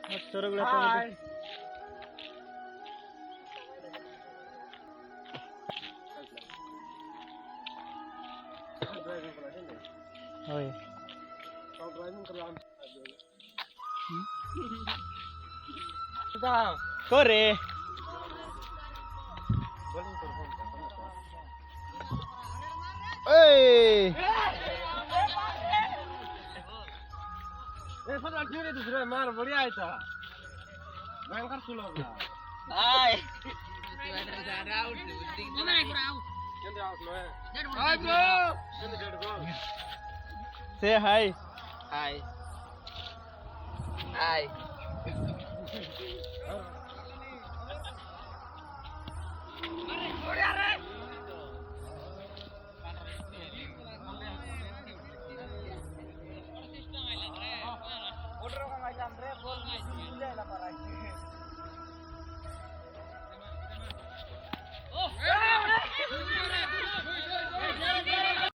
Hi. Oi. Corre. Oi. मार बढ़िया है था भयंकर सुलो Hai. Hi bro Say hi. Hai. Hai.